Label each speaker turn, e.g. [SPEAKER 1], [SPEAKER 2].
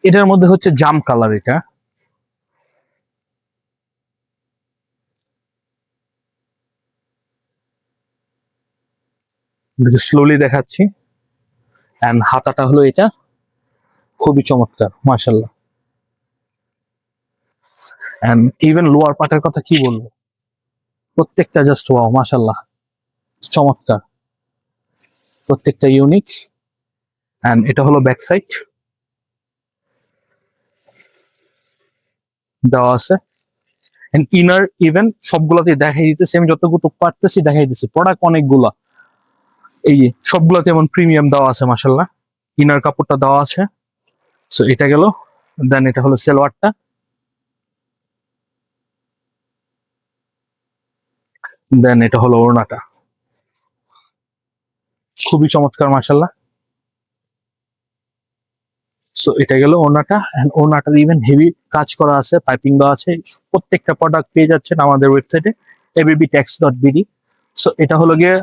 [SPEAKER 1] এটার মধ্যে হচ্ছে জাম কালার, এটা স্লোলি দেখাচ্ছি। এন্ড হাতাটা হলো এটা, খুবই চমৎকার মাশাআল্লাহ। এন্ড ইভেন লোয়ার পার্টের কথা কি বলবো, প্রত্যেকটা জাস্ট ওয়াও মাশাআল্লাহ, চমৎকার, প্রত্যেকটা ইউনিক। এন্ড এটা হলো ব্যাক সাইড দেওয়া আছে। এন্ড ইনার ইভেন সবগুলাতে দেখাই দিতেছি, আমি যতটুকু পারতেছি দেখাই দিতেছি। প্রোডাক্ট অনেকগুলা, এই যে সবগুলাতে এমন প্রিমিয়াম দেওয়া আছে মাশাআল্লাহ। ইনার কাপড়টা দেওয়া আছে। সো এটা গেল। দেন এটা হলো সেলোয়ারটা, দেন এটা হলো ওড়নাটা, খুবই চমৎকার মাশাআল্লাহ। সো এটা গেল ওড়নাটা। এন্ড ওড়নাটার ইভেন হেভি কাজ করা আছে, পাইপিং দেওয়া আছে। প্রত্যেকটা প্রোডাক্ট পেয়ে যাচ্ছেন আমাদের ওয়েবসাইটে abbytex.bd। সো এটা হলো গিয়ে